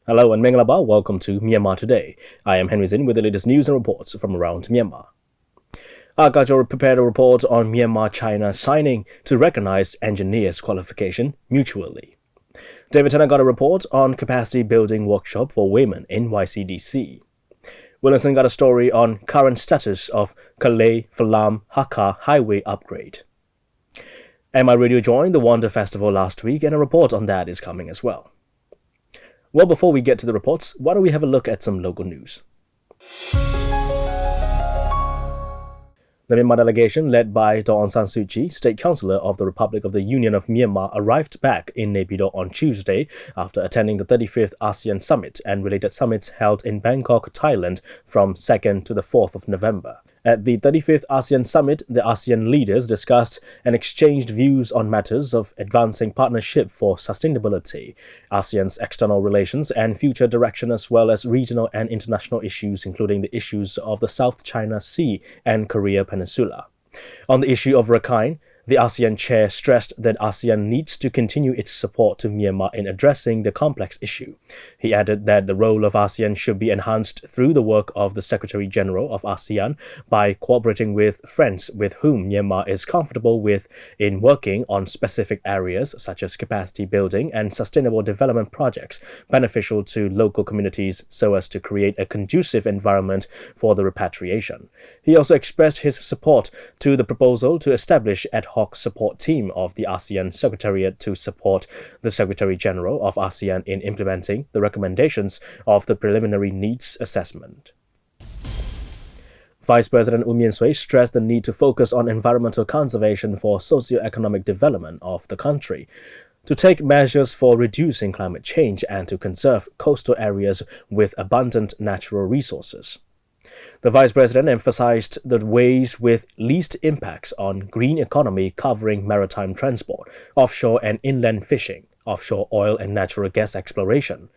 Hello and Mengalaba, welcome to Myanmar Today. I am Henry Zin with the latest news and reports from around Myanmar. Agajor prepared a report on Myanmar-China signing to recognize engineers' qualification mutually. David Tanner got a report on capacity building workshop for women in YCDC. Williamson got a story on current status of Kalay-Falam-Hakha highway upgrade. MI Radio joined the Wonder Festival last week and a report on that is coming as well. Well, before we get to the reports, why don't we have a look at some local news? The Myanmar delegation, led by Daw Aung San Suu Kyi, State Councillor of the Republic of the Union of Myanmar, arrived back in Naypyidaw on Tuesday after attending the 35th ASEAN Summit and related summits held in Bangkok, Thailand from 2nd to the 4th of November. At the 35th ASEAN Summit, the ASEAN leaders discussed and exchanged views on matters of advancing partnership for sustainability, ASEAN's external relations and future direction, as well as regional and international issues, including the issues of the South China Sea and Korea Peninsula. On the issue of Rakhine, the ASEAN chair stressed that ASEAN needs to continue its support to Myanmar in addressing the complex issue. He added that the role of ASEAN should be enhanced through the work of the Secretary-General of ASEAN by cooperating with friends with whom Myanmar is comfortable with in working on specific areas such as capacity building and sustainable development projects beneficial to local communities so as to create a conducive environment for the repatriation. He also expressed his support to the proposal to establish ad hoc support team of the ASEAN Secretariat to support the Secretary-General of ASEAN in implementing the recommendations of the preliminary needs assessment. Vice President U Mien Sui stressed the need to focus on environmental conservation for socio-economic development of the country, to take measures for reducing climate change and to conserve coastal areas with abundant natural resources. The Vice President emphasized the ways with least impacts on green economy covering maritime transport, offshore and inland fishing, offshore oil and natural gas exploration.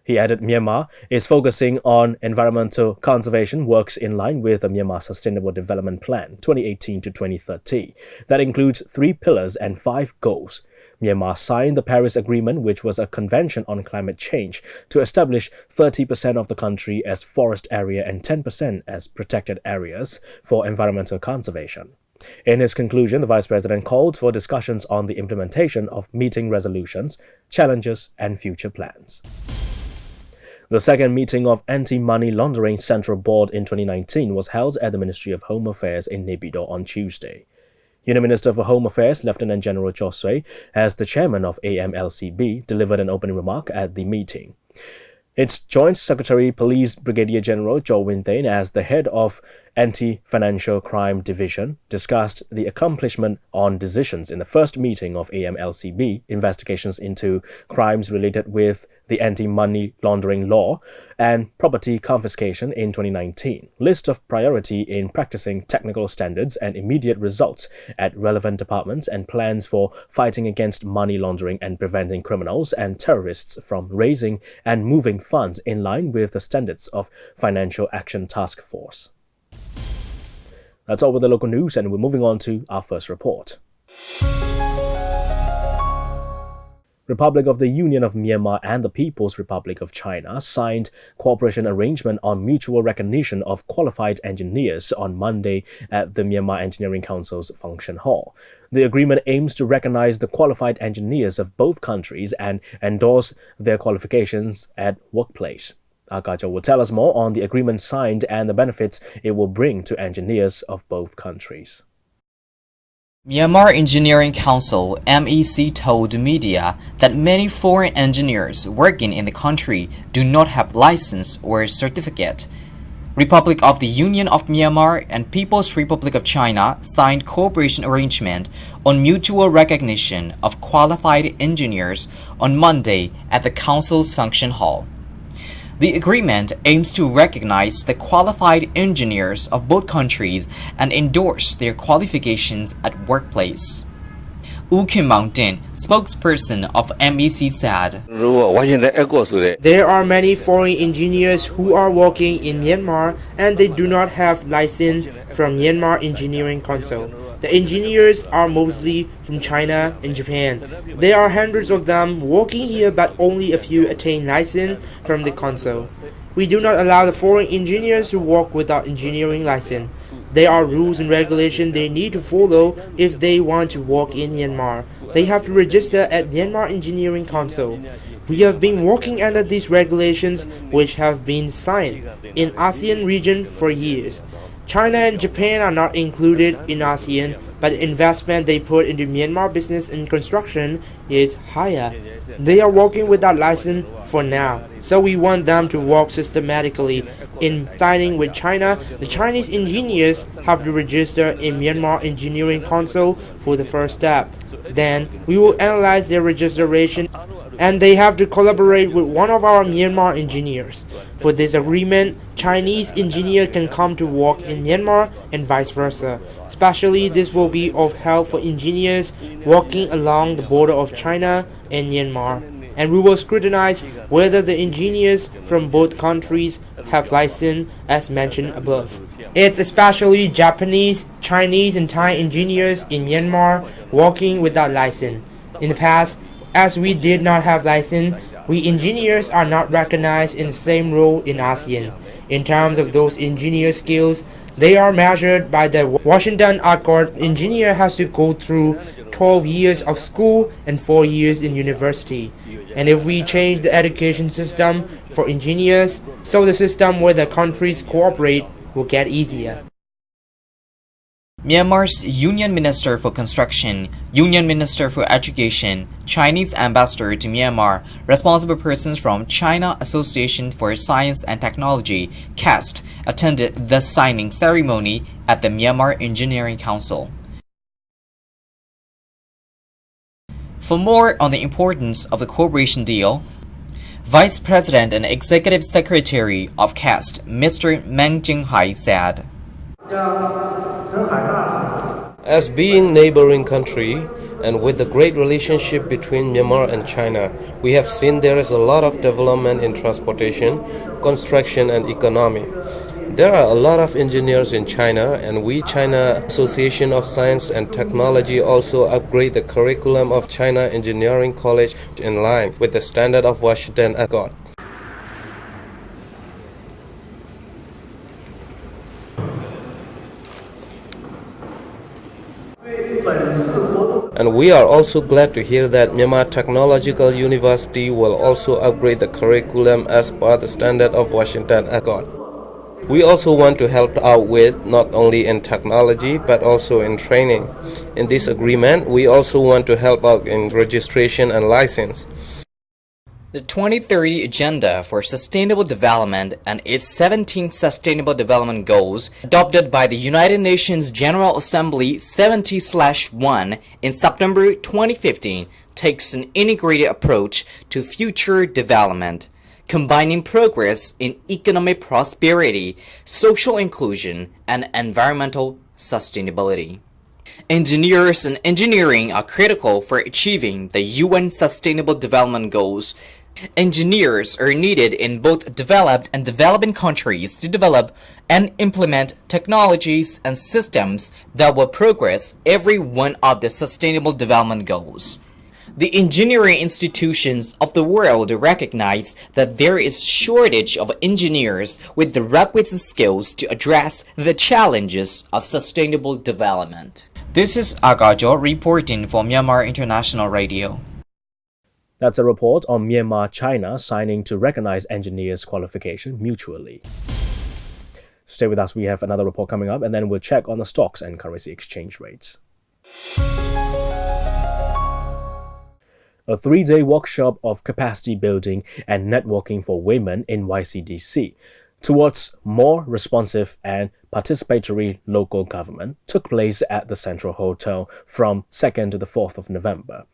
He added Myanmar is focusing on environmental conservation works in line with the Myanmar Sustainable Development Plan 2018 to 2030 that includes 3 pillars and 5 goals. Myanmar signed the Paris Agreement, which was a convention on climate change, to establish 30% of the country as forest area and 10% as protected areas for environmental conservation. In his conclusion, the Vice President called for discussions on the implementation of meeting resolutions, challenges, and future plans. The second meeting of Anti-Money Laundering Central Board in 2019 was held at the Ministry of Home Affairs in Naypyidaw on Tuesday. Union Minister for Home Affairs, Lieutenant General Cho Sui, as the chairman of AMLCB, delivered an opening remark at the meeting. Its Joint Secretary Police Brigadier General Jo Win Thain, as the head of Anti-Financial Crime Division, discussed the accomplishment on decisions in the first meeting of AMLCB investigations into crimes related with the anti-money laundering law and property confiscation in 2019, list of priority in practicing technical standards and immediate results at relevant departments and plans for fighting against money laundering and preventing criminals and terrorists from raising and moving funds in line with the standards of Financial Action Task Force. That's all with the local news, and we're moving on to our first report. Republic of the Union of Myanmar and the People's Republic of China signed cooperation arrangement on mutual recognition of qualified engineers on Monday at the Myanmar Engineering Council's function hall. The agreement aims to recognize the qualified engineers of both countries and endorse their qualifications at workplace. Akajo will tell us more on the agreement signed and the benefits it will bring to engineers of both countries. Myanmar Engineering Council (MEC) told media that many foreign engineers working in the country do not have license or certificate. Republic of the Union of Myanmar and People's Republic of China signed cooperation arrangement on mutual recognition of qualified engineers on Monday at the Council's function hall. The agreement aims to recognize the qualified engineers of both countries and endorse their qualifications at workplace. U Kim Mountain, spokesperson of MEC, said, There are many foreign engineers who are working in Myanmar and they do not have license from Myanmar Engineering Council. The engineers are mostly from China and Japan. There are hundreds of them working here, but only a few attain license from the council. We do not allow the foreign engineers to work without engineering license. There are rules and regulations they need to follow if they want to work in Myanmar. They have to register at Myanmar Engineering Council. We have been working under these regulations, which have been signed in ASEAN region for years. China and Japan are not included in ASEAN, but the investment they put into Myanmar business and construction is higher. They are working without license for now, so we want them to work systematically. In signing with China, the Chinese engineers have to register in Myanmar Engineering Council for the first step. Then we will analyze their registration, and they have to collaborate with one of our Myanmar engineers. For this agreement, Chinese engineer can come to work in Myanmar and vice versa. Especially this will be of help for engineers working along the border of China and Myanmar. And we will scrutinize whether the engineers from both countries have license as mentioned above. It's especially Japanese, Chinese and Thai engineers in Myanmar working without license. In the past, as we did not have license, we engineers are not recognized in the same role in ASEAN. In terms of those engineer skills, they are measured by the Washington Accord. Engineer has to go through 12 years of school and 4 years in university. And if we change the education system for engineers, so the system where the countries cooperate will get easier. Myanmar's Union Minister for Construction, Union Minister for Education, Chinese Ambassador to Myanmar, responsible persons from China Association for Science and Technology, CAST, attended the signing ceremony at the Myanmar Engineering Council. For more on the importance of the cooperation deal, Vice President and Executive Secretary of CAST, Mr. Meng Jinghai said, As being neighboring country and with the great relationship between Myanmar and China, we have seen there is a lot of development in transportation, construction and economy. There are a lot of engineers in China, and we China Association of Science and Technology also upgrade the curriculum of China Engineering College in line with the standard of Washington Accord. And we are also glad to hear that Myanmar Technological University will also upgrade the curriculum as per the standard of Washington Accord. We also want to help out with not only in technology but also in training. In this agreement, we also want to help out in registration and license. The 2030 Agenda for Sustainable Development and its 17 Sustainable Development Goals, adopted by the United Nations General Assembly 70/1 in September 2015, takes an integrated approach to future development, combining progress in economic prosperity, social inclusion, and environmental sustainability. Engineers and engineering are critical for achieving the UN Sustainable Development Goals. Engineers are needed in both developed and developing countries to develop and implement technologies and systems that will progress every one of the Sustainable Development Goals. The engineering institutions of the world recognize that there is shortage of engineers with the requisite skills to address the challenges of sustainable development. This is Agajo reporting for Myanmar International Radio. That's a report on Myanmar-China signing to recognize engineers' qualification mutually. Stay with us, we have another report coming up, and then we'll check on the stocks and currency exchange rates. A 3-day workshop of capacity building and networking for women in YCDC towards more responsive and participatory local government took place at the Central Hotel from 2nd to the 4th of November.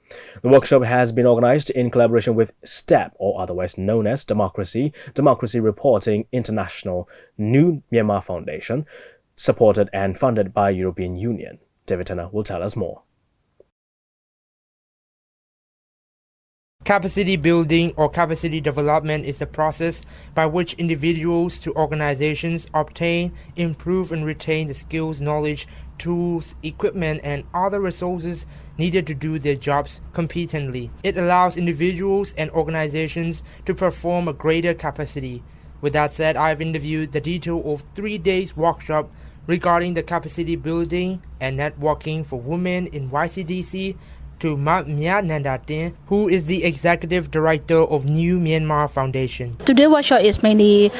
The workshop has been organized in collaboration with STEP, or otherwise known as Democracy Reporting International New Myanmar Foundation, supported and funded by European Union. David Tanner will tell us more. Capacity building or capacity development is the process by which individuals to organizations obtain, improve, and retain the skills, knowledge, tools, equipment, and other resources needed to do their jobs competently. It allows individuals and organizations to perform a greater capacity. With that said, I've interviewed the detail of 3 days workshop regarding the capacity building and networking for women in YCDC to Mya Nandatin, who is the Executive Director of New Myanmar Foundation. Today's workshop is mainly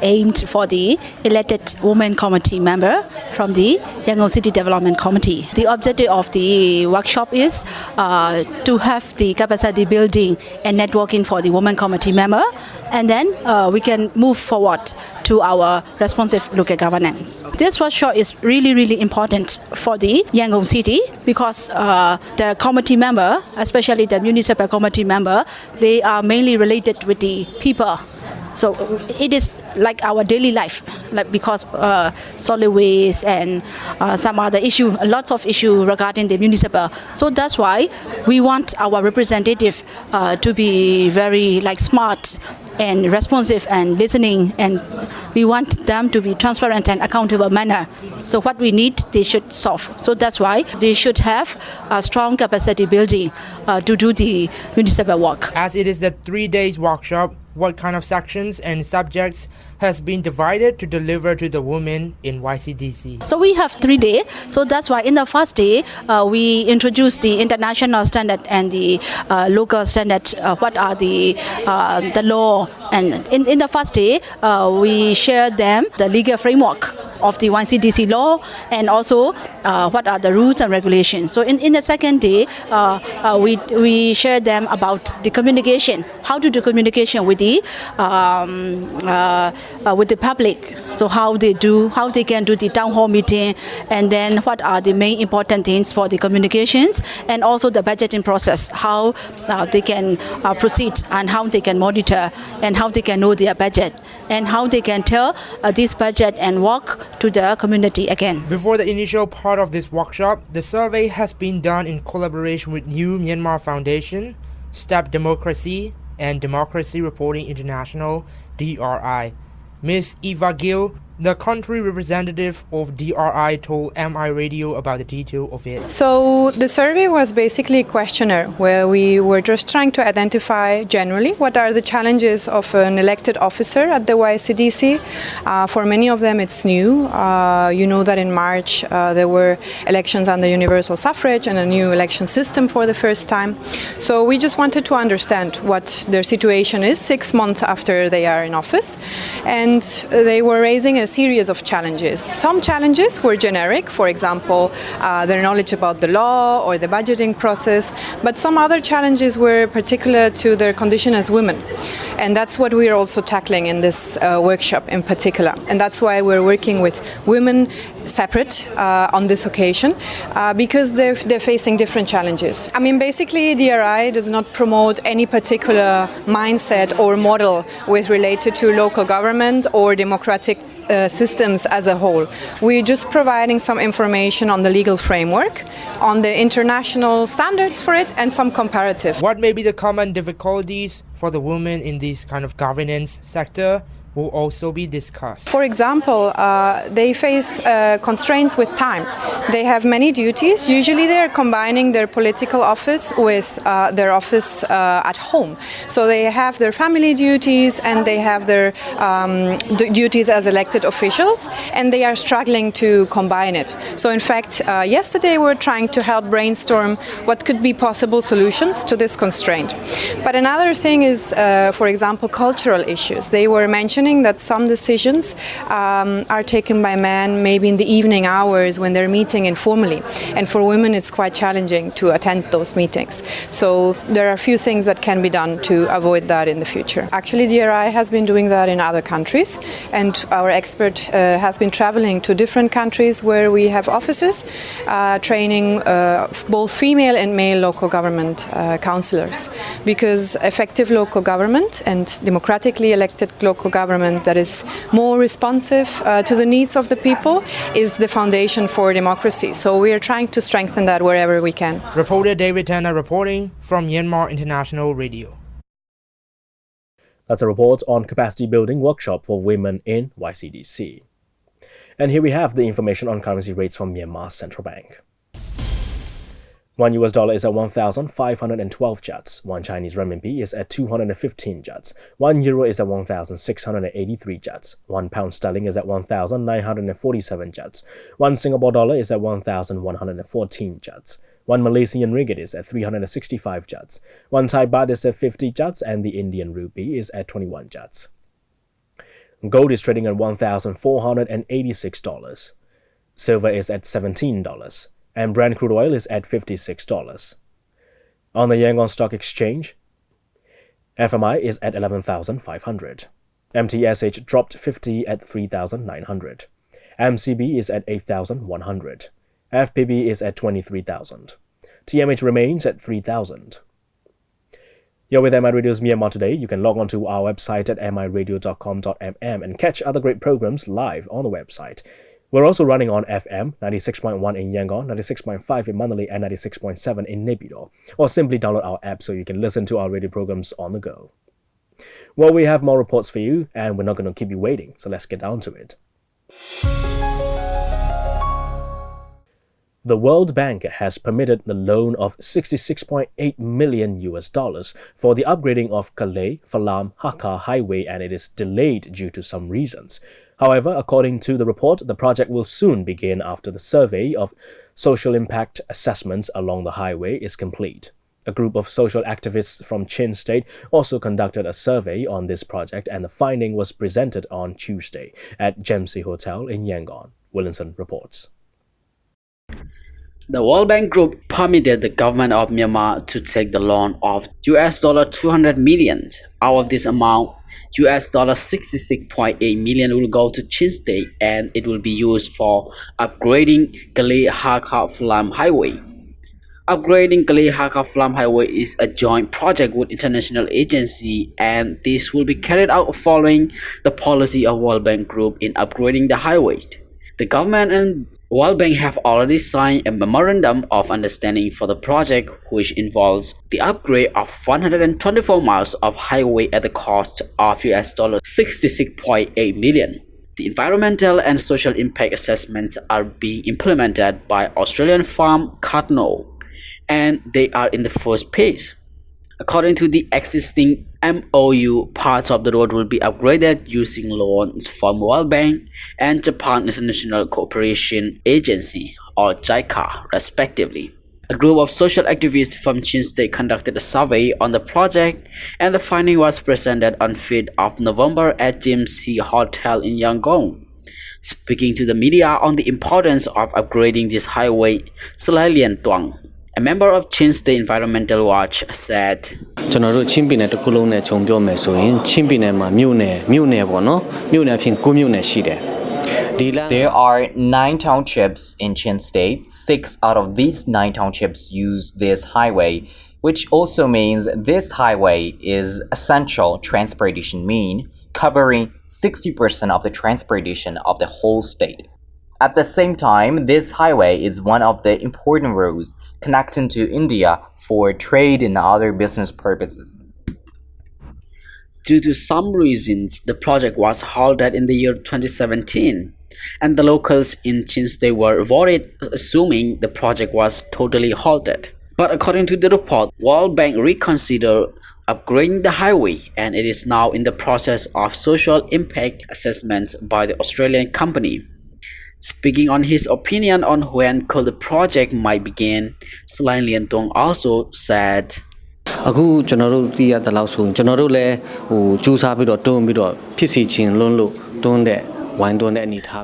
aimed for the elected women committee member from the Yangon City Development Committee. The objective of the workshop is to have the capacity building and networking for the women committee member, and then we can move forward to our responsive local governance. This workshop is really important for the Yangon City because the committee member, especially the municipal committee member, they are mainly related with the people. So it is like our daily life, like because solid waste and some other issue, lots of issue regarding the municipal. So that's why we want our representative to be very like smart and responsive and listening, and we want them to be transparent and accountable manner. So what we need, they should solve. So that's why they should have a strong capacity building to do the municipal work. As it is the 3 days workshop, what kind of sections and subjects has been divided to deliver to the women in YCDC? So we have 3 days. So that's why in the first day, we introduce the international standard and the local standard. What are the law? And in the first day, we share them the legal framework of the YCDC law and also what are the rules and regulations. So in the second day, we share them about the communication, how to do communication with the public. So how they can do the town hall meeting, and then what are the main important things for the communications, and also the budgeting process, how they can proceed and how they can monitor and how they can know their budget and how they can tell this budget and work to the community again. Before the initial part of this workshop, the survey has been done in collaboration with New Myanmar Foundation, Step Democracy, and Democracy Reporting International, DRI. Ms. Eva Gill, the country representative of DRI, told MI Radio about the detail of it. So the survey was basically a questionnaire where we were just trying to identify generally what are the challenges of an elected officer at the YCDC. For many of them it's new. You know that in March there were elections under universal suffrage and a new election system for the first time. So we just wanted to understand what their situation is 6 months after they are in office. And they were raising a series of challenges. Some challenges were generic, for example, their knowledge about the law or the budgeting process, but some other challenges were particular to their condition as women. And that's what we are also tackling in this workshop in particular. And that's why we're working with women separate on this occasion, because they're facing different challenges. I mean, basically, DRI does not promote any particular mindset or model with related to local government or democratic systems as a whole. We're just providing some information on the legal framework, on the international standards for it, and some comparative. What may be the common difficulties for the women in this kind of governance sector will also be discussed. For example, they face constraints with time. They have many duties. Usually they are combining their political office with their office at home. So they have their family duties and they have their duties as elected officials, and they are struggling to combine it. So in fact, yesterday we were trying to help brainstorm what could be possible solutions to this constraint. But another thing is, for example, cultural issues. They were mentioning that some decisions are taken by men maybe in the evening hours when they're meeting informally, and for women it's quite challenging to attend those meetings. So there are a few things that can be done to avoid that in the future. Actually, DRI has been doing that in other countries, and our expert has been traveling to different countries where we have offices, training both female and male local government councillors, because effective local government and democratically elected local government government that is more responsive to the needs of the people is the foundation for democracy. So we are trying to strengthen that wherever we can. Reporter David Tanner reporting from Myanmar International Radio. That's a report on capacity building workshop for women in YCDC. And here we have the information on currency rates from Myanmar's central bank. $1 is at 1,512 kyats. 1 Chinese renminbi is at 215 kyats. €1 is at 1,683 kyats. 1 pound sterling is at 1,947 kyats. 1 Singapore dollar is at 1,114 kyats. 1 Malaysian ringgit is at 365 kyats. 1 Thai baht is at 50 kyats, and the Indian rupee is at 21 kyats. Gold is trading at $1,486. Silver is at $17. And Brent crude oil is at $56. On the Yangon Stock Exchange, FMI is at 11,500. MTSH dropped 50 at 3,900. MCB is at 8,100. FPB is at 23,000. TMH remains at 3,000. You're with MI Radio's Myanmar Today. You can log on to our website at miradio.com.mm and catch other great programs live on the website. We're also running on FM 96.1 in Yangon, 96.5 in Manali, and 96.7 in Naypyidaw. Or simply download our app so you can listen to our radio programs on the go. Well, we have more reports for you, and we're not going to keep you waiting, so let's get down to it. The World Bank has permitted the loan of $66.8 million for the upgrading of Kalay-Falam-Hakha highway, and it is delayed due to some reasons. However, according to the report, the project will soon begin after the survey of social impact assessments along the highway is complete. A group of social activists from Chin State also conducted a survey on this project, and the finding was presented on Tuesday at Gemsi Hotel in Yangon. Williamson reports. The World Bank Group permitted the government of Myanmar to take the loan of $200 million. Out of this amount, $66.8 million will go to Chin State, and it will be used for upgrading Kalay-Hakha Highway. Upgrading Kalay-Hakha Highway is a joint project with international agency, and this will be carried out following the policy of World Bank Group in upgrading the highway. The government and World Bank have already signed a memorandum of understanding for the project, which involves the upgrade of 124 miles of highway at the cost of $66.8 million. The environmental and social impact assessments are being implemented by Australian firm Cardinal, and they are in the first phase. According to the existing MOU, parts of the road will be upgraded using loans from World Bank and Japan International Cooperation Agency, or JICA, respectively. A group of social activists from Chin State conducted a survey on the project, and the finding was presented on 5th of November at GMC Hotel in Yangon. Speaking to the media on the importance of upgrading this highway, Salai Lian Tuang, a member of Chin State Environmental Watch, said, There are 9 townships in Chin State. 6 out of these 9 townships use this highway, which also means this highway is essential transportation mean, covering 60% of the transportation of the whole state. At the same time, this highway is one of the important roads connecting to India for trade and other business purposes. Due to some reasons, the project was halted in the year 2017, and the locals in Chin State were worried, assuming the project was totally halted. But according to the report, World Bank reconsidered upgrading the highway, and it is now in the process of social impact assessments by the Australian company. Speaking on his opinion on when could the project might begin, Salai Lian Tuang also said,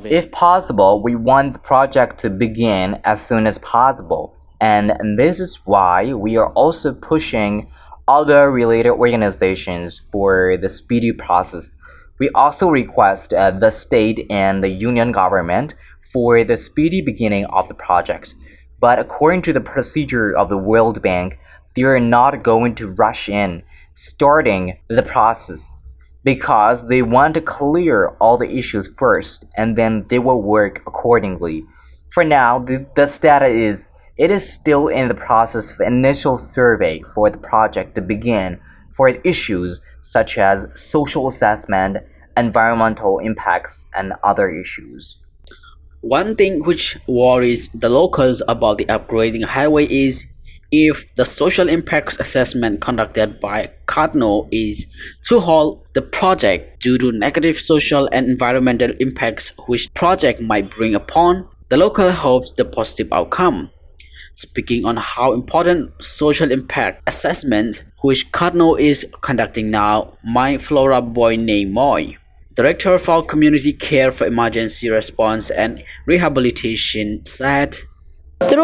If possible, we want the project to begin as soon as possible, and this is why we are also pushing other related organizations for the speedy process. We also request the state and the union government for the speedy beginning of the project. But according to the procedure of the World Bank, they are not going to rush in starting the process. because they want to clear all the issues first and then they will work accordingly. For now, the status is it is still in the process of initial survey for the project to begin for issues such as social assessment, environmental impacts, and other issues. One thing which worries the locals about the upgrading highway is if the social impacts assessment conducted by Cardno is to halt the project due to negative social and environmental impacts which project might bring upon, the local hopes the positive outcome. Speaking on how important social impact assessment which Cardno is conducting now, my Flora Boy named Moy, Director for Community Care for Emergency Response and Rehabilitation, said, The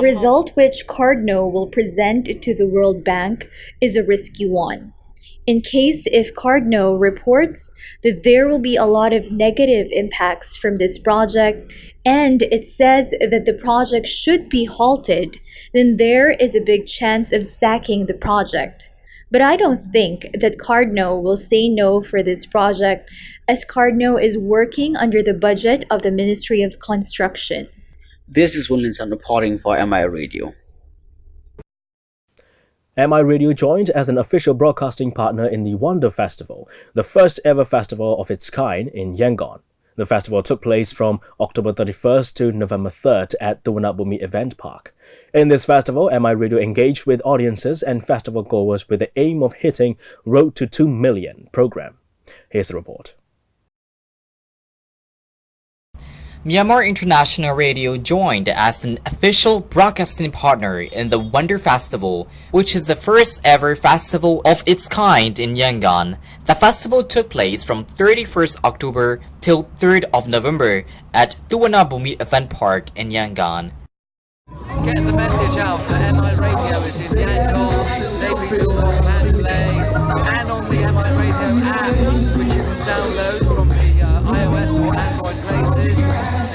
result which Cardno will present to the World Bank is a risky one. In case if Cardno reports that there will be a lot of negative impacts from this project and it says that the project should be halted, then there is a big chance of sacking the project. But I don't think that Cardno will say no for this project, as Cardno is working under the budget of the Ministry of Construction. This is Winlinson reporting for MI Radio. MI Radio joined as an official broadcasting partner in the Wonder Festival, the first ever festival of its kind in Yangon. The festival took place from October 31st to November 3rd at Tuwanabumi Event Park. In this festival, MI Radio engaged with audiences and festival goers with the aim of hitting Road to 2 Million program. Here's the report. Myanmar International Radio joined as an official broadcasting partner in the Wonder Festival, which is the first ever festival of its kind in Yangon. The festival took place from 31st October till 3rd of November at Tuwanabumi Event Park in Yangon. Get the message out that MI Radio is in Yangon, Naperville, Mandalay, and on the MI Radio app, which you can download from the iOS or Android places,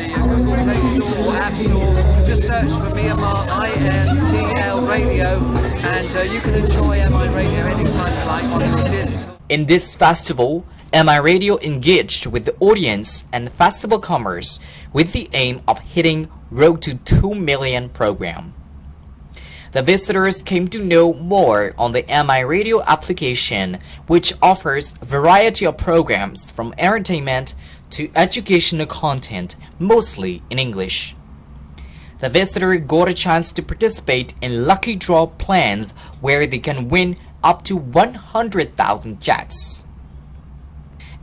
the Google Play Store or App Store. Just search for Myanmar INTL Radio, and you can enjoy MI Radio anytime you like on your digital. In this festival, MI Radio engaged with the audience and festival comers with the aim of hitting Road to 2 Million program. The visitors came to know more on the MI Radio application, which offers a variety of programs from entertainment to educational content, mostly in English. The visitor got a chance to participate in lucky draw plans where they can win up to 100,000 jets.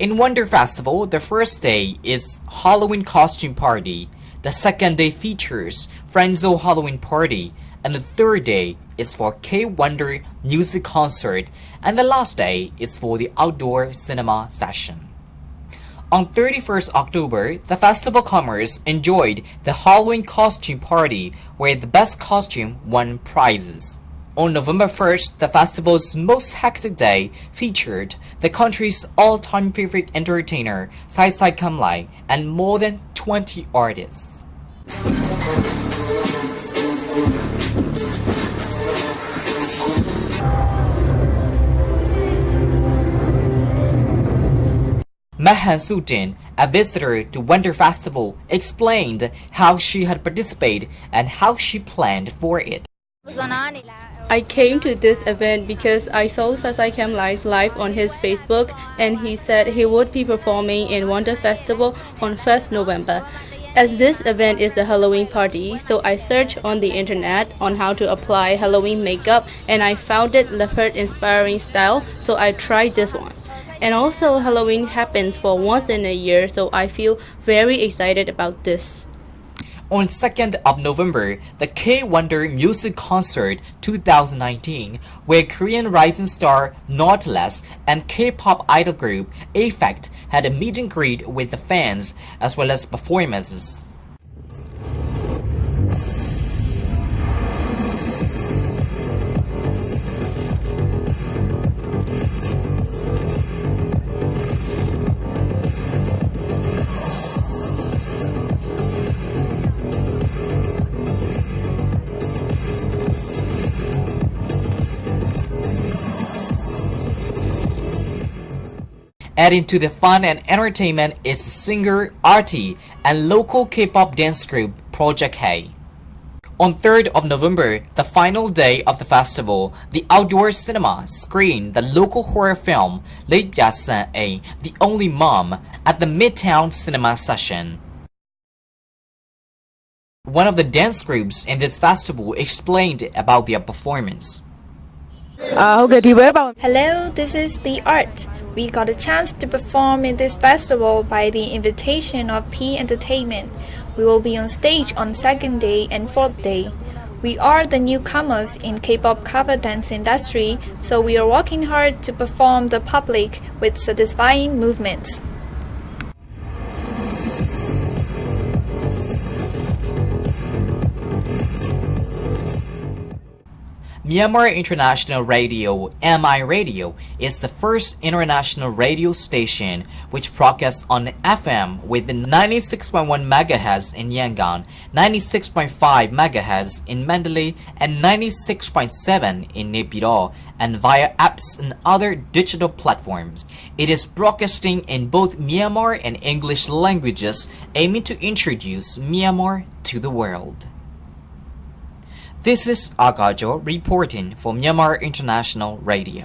In Wonder Festival, the first day is Halloween costume party, the second day features Friendzo Halloween party, and the third day is for K-Wonder music concert, and the last day is for the outdoor cinema session. On 31st October, the festival comers enjoyed the Halloween costume party where the best costume won prizes. On November 1st, the festival's most hectic day featured the country's all-time favorite entertainer, Sai Kamlai, and more than 20 artists. Mahan Sudin, a visitor to Wonder Festival, explained how she had participated and how she planned for it. I came to this event because I saw Sasai Kamlai live on his Facebook, and he said he would be performing in Wonder Festival on 1st November. As this event is a Halloween party, so I searched on the internet on how to apply Halloween makeup, and I found it leopard inspiring style, so I tried this one. And also Halloween happens for once in a year, so I feel very excited about this. On 2nd of November, the K-Wonder Music Concert 2019, where Korean rising star Nautilus and K-pop idol group Effect had a meet and greet with the fans as well as performances. Adding to the fun and entertainment is singer Artie and local K-pop dance group Project K. On 3rd of November, the final day of the festival, the outdoor cinema screened the local horror film Late Yasan A, The Only Mom, at the Midtown Cinema Session. One of the dance groups in this festival explained about their performance. Hello, this is The Art. We got a chance to perform in this festival by the invitation of P Entertainment. We will be on stage on 2nd day and 4th day. We are the newcomers in K-pop cover dance industry, so we are working hard to perform the public with satisfying movements. Myanmar International Radio (MI Radio) is the first international radio station which broadcasts on FM with 96.1 MHz in Yangon, 96.5 MHz in Mandalay, and 96.7 in Naypyidaw, and via apps and other digital platforms. It is broadcasting in both Myanmar and English languages, aiming to introduce Myanmar to the world. This is Agajo reporting for Myanmar International Radio.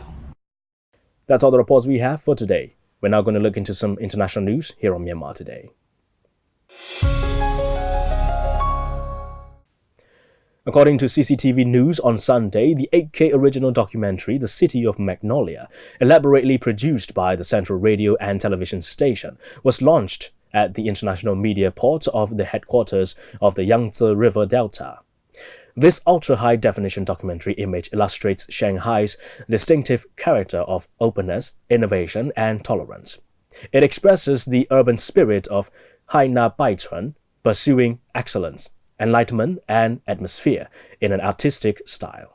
That's all the reports we have for today. We're now going to look into some international news here on Myanmar Today. According to CCTV News on Sunday, the 8K original documentary The City of Magnolia, elaborately produced by the Central Radio and Television Station, was launched at the International Media Port of the headquarters of the Yangtze River Delta. This ultra-high-definition documentary image illustrates Shanghai's distinctive character of openness, innovation, and tolerance. It expresses the urban spirit of Haina Baichuan, pursuing excellence, enlightenment, and atmosphere in an artistic style.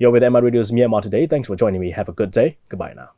You're with Myanmar Radio's Myanmar Today. Thanks for joining me. Have a good day. Goodbye now.